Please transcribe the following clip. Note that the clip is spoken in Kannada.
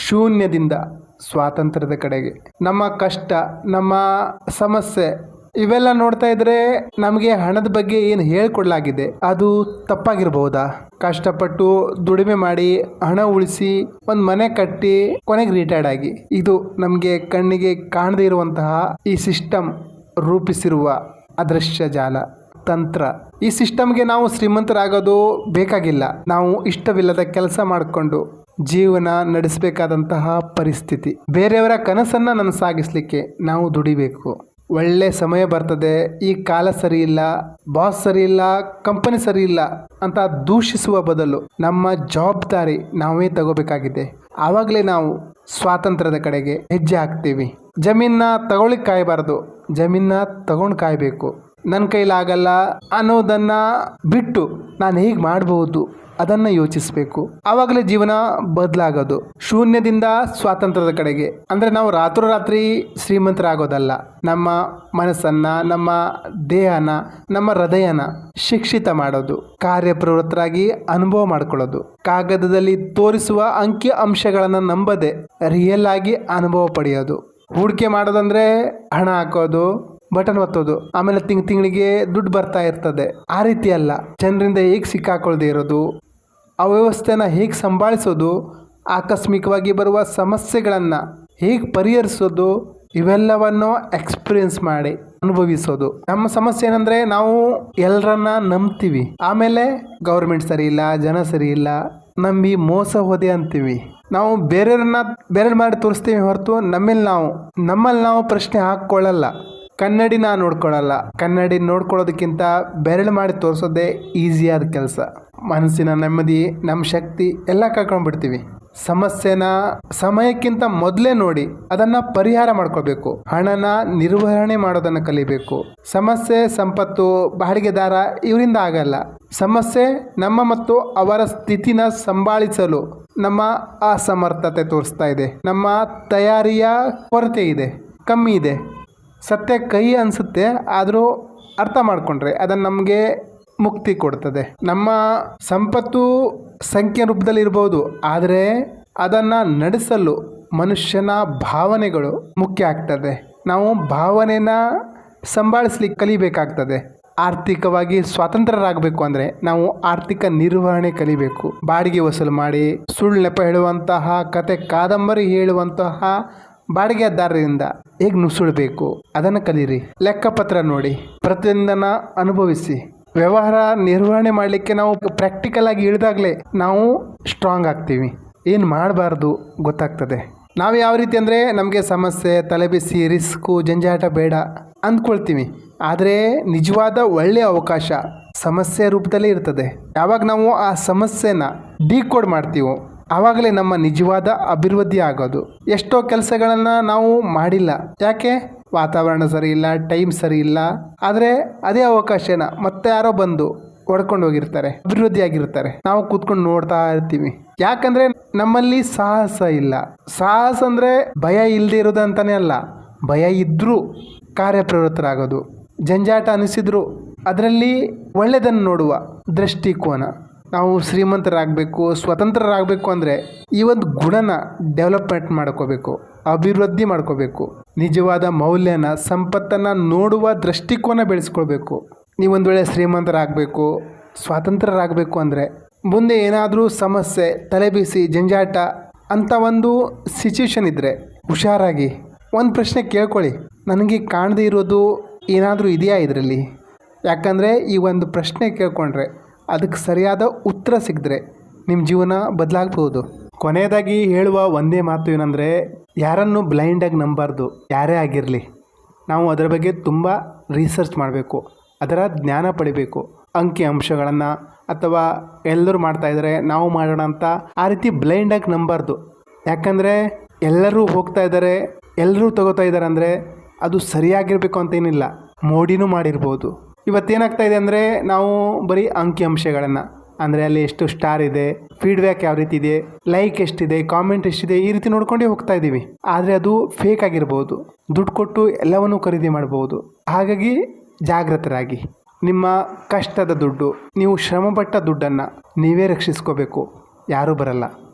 ಶೂನ್ಯದಿಂದ ಸ್ವಾತಂತ್ರ್ಯದ ಕಡೆಗೆ. ನಮ್ಮ ಕಷ್ಟ, ನಮ್ಮ ಸಮಸ್ಯೆ ಇವೆಲ್ಲ ನೋಡ್ತಾ ಇದ್ರೆ ನಮಗೆ ಹಣದ ಬಗ್ಗೆ ಏನು ಹೇಳ್ಕೊಡ್ಲಾಗಿದೆ ಅದು ತಪ್ಪಾಗಿರ್ಬಹುದಾ? ಕಷ್ಟಪಟ್ಟು ದುಡಿಮೆ ಮಾಡಿ ಹಣ ಉಳಿಸಿ ಒಂದು ಮನೆ ಕಟ್ಟಿ ಕೊನೆಗೆ ರಿಟೈರ್ಡ್ ಆಗಿ, ಇದು ನಮಗೆ ಕಣ್ಣಿಗೆ ಕಾಣದೇ ಇರುವಂತಹ ಈ ಸಿಸ್ಟಮ್ ರೂಪಿಸಿರುವ ಅದೃಶ್ಯ ಜಾಲ ತಂತ್ರ. ಈ ಸಿಸ್ಟಮ್ಗೆ ನಾವು ಶ್ರೀಮಂತರಾಗೋದು ಬೇಕಾಗಿಲ್ಲ. ನಾವು ಇಷ್ಟವಿಲ್ಲದ ಕೆಲಸ ಮಾಡಿಕೊಂಡು ಜೀವನ ನಡೆಸಬೇಕಾದಂತಹ ಪರಿಸ್ಥಿತಿ. ಬೇರೆಯವರ ಕನಸನ್ನ ನನಸಾಗಿಸ್ಲಿಕ್ಕೆ ನಾವು ದುಡಿಬೇಕು. ಒಳ್ಳೆ ಸಮಯ ಬರ್ತದೆ, ಈ ಕಾಲ ಸರಿ ಇಲ್ಲ, ಬಾಸ್ ಸರಿ ಇಲ್ಲ, ಕಂಪನಿ ಸರಿ ಇಲ್ಲ ಅಂತ ದೂಷಿಸುವ ಬದಲು ನಮ್ಮ ಜವಾಬ್ದಾರಿ ನಾವೇ ತಗೋಬೇಕಾಗಿದೆ. ಆವಾಗಲೇ ನಾವು ಸ್ವಾತಂತ್ರ್ಯದ ಕಡೆಗೆ ಹೆಜ್ಜೆ ಹಾಕ್ತೀವಿ. ಜಮೀನ ತಗೊಳ್ಳಿಕ್ಕೆ ಕಾಯಬಾರ್ದು, ಜಮೀನ ತಗೊಂಡು ಕಾಯಬೇಕು. ನನ್ನ ಕೈಲಾಗಲ್ಲ ಅನ್ನೋದನ್ನ ಬಿಟ್ಟು ನಾನು ಹೇಗೆ ಮಾಡಬಹುದು ಅದನ್ನು ಯೋಚಿಸಬೇಕು. ಆವಾಗಲೇ ಜೀವನ ಬದಲಾಗೋದು. ಶೂನ್ಯದಿಂದ ಸ್ವಾತಂತ್ರ್ಯದ ಕಡೆಗೆ ಅಂದರೆ ನಾವು ರಾತ್ರೋರಾತ್ರಿ ಶ್ರೀಮಂತರಾಗೋದಲ್ಲ. ನಮ್ಮ ಮನಸ್ಸನ್ನ, ನಮ್ಮ ದೇಹನ, ನಮ್ಮ ಹೃದಯನ ಶಿಕ್ಷಿತ ಮಾಡೋದು, ಕಾರ್ಯಪ್ರವೃತ್ತರಾಗಿ ಅನುಭವ ಮಾಡ್ಕೊಳ್ಳೋದು, ಕಾಗದದಲ್ಲಿ ತೋರಿಸುವ ಅಂಕಿ ಅಂಶಗಳನ್ನು ನಂಬದೆ ರಿಯಲ್ ಆಗಿ ಅನುಭವ ಪಡೆಯೋದು. ಹೂಡಿಕೆ ಮಾಡೋದಂದ್ರೆ ಹಣ ಹಾಕೋದು, ಬಟನ್ ಒತ್ತೋದು, ಆಮೇಲೆ ತಿಂಗಳಿಗೆ ದುಡ್ಡು ಬರ್ತಾ ಇರ್ತದೆ. ಆ ರೀತಿ ಅಲ್ಲ. ಜನರಿಂದ ಹೇಗೆ ಸಿಕ್ಕಾಕೊಳ್ದೇ ಇರೋದು, ಅವ್ಯವಸ್ಥೆನ ಹೇಗೆ ಸಂಭಾಳಿಸೋದು, ಆಕಸ್ಮಿಕವಾಗಿ ಬರುವ ಸಮಸ್ಯೆಗಳನ್ನು ಹೇಗೆ ಪರಿಹರಿಸೋದು, ಇವೆಲ್ಲವನ್ನು ಎಕ್ಸ್ಪೀರಿಯನ್ಸ್ ಮಾಡಿ ಅನುಭವಿಸೋದು. ನಮ್ಮ ಸಮಸ್ಯೆ ಏನಂದ್ರೆ ನಾವು ಎಲ್ಲರನ್ನ ನಂಬ್ತೀವಿ, ಆಮೇಲೆ ಗೌರ್ಮೆಂಟ್ ಸರಿ ಇಲ್ಲ, ಜನ ಸರಿ ಇಲ್ಲ, ನಂಬಿ ಮೋಸ ಹೋದೆ ಅಂತೀವಿ. ನಾವು ಬೇರೆಯವ್ರ ಮಾಡಿ ತೋರಿಸ್ತೀವಿ ಹೊರತು ನಮ್ಮಲ್ಲಿ ನಾವು ಪ್ರಶ್ನೆ ಹಾಕ್ಕೊಳ್ಳಲ್ಲ. ಕನ್ನಡಿನ ನೋಡ್ಕೊಳ್ಳಲ್ಲ. ಕನ್ನಡಿ ನೋಡ್ಕೊಳ್ಳೋದಕ್ಕಿಂತ ಬೆರಳು ಮಾಡಿ ತೋರಿಸೋದೇ ಈಸಿಯಾದ ಕೆಲಸ. ಮನಸ್ಸಿನ ನೆಮ್ಮದಿ, ನಮ್ಮ ಶಕ್ತಿ ಎಲ್ಲ ಕಳ್ಕೊಂಡ್ಬಿಡ್ತೀವಿ. ಸಮಸ್ಯೆನ ಸಮಯಕ್ಕಿಂತ ಮೊದಲೇ ನೋಡಿ ಅದನ್ನು ಪರಿಹಾರ ಮಾಡ್ಕೋಬೇಕು. ಹಣನ ನಿರ್ವಹಣೆ ಮಾಡೋದನ್ನು ಕಲಿಬೇಕು. ಸಮಸ್ಯೆ, ಸಂಪತ್ತು, ಬಾಡಿಗೆದಾರ ಇವರಿಂದ ಆಗಲ್ಲ. ಸಮಸ್ಯೆ ನಮ್ಮ ಮತ್ತು ಅವರ ಸ್ಥಿತಿನ ಸಂಭಾಳಿಸಲು ನಮ್ಮ ಅಸಮರ್ಥತೆ ತೋರಿಸ್ತಾ ಇದೆ. ನಮ್ಮ ತಯಾರಿಯ ಕೊರತೆ ಇದೆ, ಕಮ್ಮಿ ಇದೆ. ಸತ್ಯ ಕಹಿ ಅನಿಸುತ್ತೆ, ಆದರೂ ಅರ್ಥ ಮಾಡಿಕೊಂಡ್ರೆ ಅದನ್ನು ನಮಗೆ ಮುಕ್ತಿ ಕೊಡ್ತದೆ. ನಮ್ಮ ಸಂಪತ್ತು ಸಂಖ್ಯೆ ರೂಪದಲ್ಲಿ ಇರ್ಬೋದು, ಆದರೆ ಅದನ್ನು ನಡೆಸಲು ಮನುಷ್ಯನ ಭಾವನೆಗಳು ಮುಖ್ಯ ಆಗ್ತದೆ. ನಾವು ಭಾವನೆನ ಸಂಭಾಳಿಸ್ಲಿಕ್ಕೆ ಕಲಿಬೇಕಾಗ್ತದೆ. ಆರ್ಥಿಕವಾಗಿ ಸ್ವತಂತ್ರರಾಗಬೇಕು ಅಂದರೆ ನಾವು ಆರ್ಥಿಕ ನಿರ್ವಹಣೆ ಕಲಿಬೇಕು. ಬಾಡಿಗೆ ವಸೂಲು ಮಾಡಿ, ಸುಳ್ಳು ನೆಪ ಹೇಳುವಂತಹ, ಕತೆ ಕಾದಂಬರಿ ಹೇಳುವಂತಹ ಬಾಡಿಗೆದಾರರಿಂದ ಹೇಗೆ ನುಸುಳಬೇಕು ಅದನ್ನು ಕಲೀರಿ. ಲೆಕ್ಕಪತ್ರ ನೋಡಿ, ಪ್ರತಿಯೊಂದನ್ನು ಅನುಭವಿಸಿ. ವ್ಯವಹಾರ ನಿರ್ವಹಣೆ ಮಾಡಲಿಕ್ಕೆ ನಾವು ಪ್ರಾಕ್ಟಿಕಲ್ ಆಗಿ ಇಳಿದಾಗಲೇ ನಾವು ಸ್ಟ್ರಾಂಗ್ ಆಗ್ತೀವಿ. ಏನು ಮಾಡಬಾರ್ದು ಗೊತ್ತಾಗ್ತದೆ. ನಾವು ಯಾವ ರೀತಿ ಅಂದರೆ ನಮಗೆ ಸಮಸ್ಯೆ, ತಲೆಬಿಸಿ, ರಿಸ್ಕು, ಜಂಜಾಟ ಬೇಡ ಅಂದ್ಕೊಳ್ತೀವಿ. ಆದರೆ ನಿಜವಾದ ಒಳ್ಳೆಯ ಅವಕಾಶ ಸಮಸ್ಯೆ ರೂಪದಲ್ಲೇ ಇರ್ತದೆ. ಯಾವಾಗ ನಾವು ಆ ಸಮಸ್ಯೆನ ಡಿಕೋಡ್ ಮಾಡ್ತೀವೋ ಆವಾಗಲೇ ನಮ್ಮ ನಿಜವಾದ ಅಭಿವೃದ್ಧಿ ಆಗೋದು. ಎಷ್ಟೋ ಕೆಲಸಗಳನ್ನು ನಾವು ಮಾಡಿಲ್ಲ, ಯಾಕೆ? ವಾತಾವರಣ ಸರಿ ಇಲ್ಲ, ಟೈಮ್ ಸರಿ ಇಲ್ಲ. ಆದರೆ ಅದೇ ಅವಕಾಶನ ಮತ್ತೆ ಯಾರೋ ಬಂದು ಹೊಡ್ಕೊಂಡು ಹೋಗಿರ್ತಾರೆ, ಅಭಿವೃದ್ಧಿ ಆಗಿರ್ತಾರೆ. ನಾವು ಕೂತ್ಕೊಂಡು ನೋಡ್ತಾ ಇರ್ತೀವಿ. ಯಾಕಂದರೆ ನಮ್ಮಲ್ಲಿ ಸಾಹಸ ಇಲ್ಲ. ಸಾಹಸ ಅಂದರೆ ಭಯ ಇಲ್ಲದೆ ಇರೋದು ಅಂತಾನೆ ಅಲ್ಲ, ಭಯ ಇದ್ದರೂ ಕಾರ್ಯಪ್ರವೃತ್ತರಾಗೋದು. ಜಂಜಾಟ ಅನಿಸಿದ್ರು ಅದರಲ್ಲಿ ಒಳ್ಳೆಯದನ್ನು ನೋಡುವ ದೃಷ್ಟಿಕೋನ. ನಾವು ಶ್ರೀಮಂತರಾಗಬೇಕು, ಸ್ವತಂತ್ರರಾಗಬೇಕು ಅಂದರೆ ಈ ಒಂದು ಗುಣನ ಡೆವಲಪ್ಮೆಂಟ್ ಮಾಡ್ಕೋಬೇಕು, ಅಭಿವೃದ್ಧಿ ಮಾಡ್ಕೋಬೇಕು. ನಿಜವಾದ ಮೌಲ್ಯನ, ಸಂಪತ್ತನ್ನು ನೋಡುವ ದೃಷ್ಟಿಕೋನ ಬೆಳೆಸ್ಕೊಳ್ಬೇಕು. ನೀವೊಂದು ವೇಳೆ ಶ್ರೀಮಂತರಾಗಬೇಕು, ಸ್ವಾತಂತ್ರ್ಯರಾಗಬೇಕು ಅಂದರೆ ಮುಂದೆ ಏನಾದರೂ ಸಮಸ್ಯೆ, ತಲೆಬಿಸಿ, ಜಂಜಾಟ ಅಂತ ಒಂದು ಸಿಚುವೇಶನ್ ಇದ್ದರೆ ಹುಷಾರಾಗಿ ಒಂದು ಪ್ರಶ್ನೆ ಕೇಳ್ಕೊಳ್ಳಿ, ನನಗೆ ಕಾಣದೇ ಇರೋದು ಏನಾದರೂ ಇದೆಯಾ ಇದರಲ್ಲಿ? ಯಾಕಂದರೆ ಈ ಒಂದು ಪ್ರಶ್ನೆ ಕೇಳ್ಕೊಂಡ್ರೆ ಅದಕ್ಕೆ ಸರಿಯಾದ ಉತ್ತರ ಸಿಕ್ಕಿದ್ರೆ ನಿಮ್ಮ ಜೀವನ ಬದಲಾಗ್ಬೋದು. ಕೊನೆಯದಾಗಿ ಹೇಳುವ ಒಂದೇ ಮಾತು ಏನಂದರೆ, ಯಾರನ್ನು ಬ್ಲೈಂಡಾಗಿ ನಂಬಾರ್ದು. ಯಾರೇ ಆಗಿರಲಿ, ನಾವು ಅದರ ಬಗ್ಗೆ ತುಂಬ ರಿಸರ್ಚ್ ಮಾಡಬೇಕು, ಅದರ ಜ್ಞಾನ ಪಡಿಬೇಕು. ಅಂಕಿ ಅಂಶಗಳನ್ನು ಅಥವಾ ಎಲ್ಲರೂ ಮಾಡ್ತಾಯಿದ್ದಾರೆ ನಾವು ಮಾಡೋಣ ಅಂತ ಆ ರೀತಿ ಬ್ಲೈಂಡಾಗಿ ನಂಬಾರ್ದು. ಯಾಕಂದರೆ ಎಲ್ಲರೂ ಹೋಗ್ತಾ ಇದ್ದಾರೆ, ಎಲ್ಲರೂ ತಗೋತಾ ಇದ್ದಾರೆ ಅಂದರೆ ಅದು ಸರಿಯಾಗಿರಬೇಕು ಅಂತೇನಿಲ್ಲ. ಮೋಡಿನೂ ಮಾಡಿರ್ಬೋದು. ಇವತ್ತೇನಾಗ್ತಾ ಇದೆ ಅಂದರೆ ನಾವು ಬರೀ ಅಂಕಿ ಅಂಶಗಳನ್ನು ಅಂದರೆ ಅಲ್ಲಿ ಎಷ್ಟು ಸ್ಟಾರ್ ಇದೆ, ಫೀಡ್ಬ್ಯಾಕ್ ಯಾವ ರೀತಿ ಇದೆ, ಲೈಕ್ ಎಷ್ಟಿದೆ, ಕಾಮೆಂಟ್ ಎಷ್ಟಿದೆ, ಈ ರೀತಿ ನೋಡ್ಕೊಂಡೇ ಹೋಗ್ತಾ ಇದ್ದೀವಿ. ಆದರೆ ಅದು ಫೇಕ್ ಆಗಿರ್ಬೋದು. ದುಡ್ಡು ಕೊಟ್ಟು ಎಲ್ಲವನ್ನೂ ಖರೀದಿ ಮಾಡ್ಬೋದು. ಹಾಗಾಗಿ ಜಾಗೃತರಾಗಿ. ನಿಮ್ಮ ಕಷ್ಟದ ದುಡ್ಡು, ನೀವು ಶ್ರಮಪಟ್ಟ ದುಡ್ಡನ್ನು ನೀವೇ ರಕ್ಷಿಸ್ಕೋಬೇಕು, ಯಾರೂ ಬರಲ್ಲ.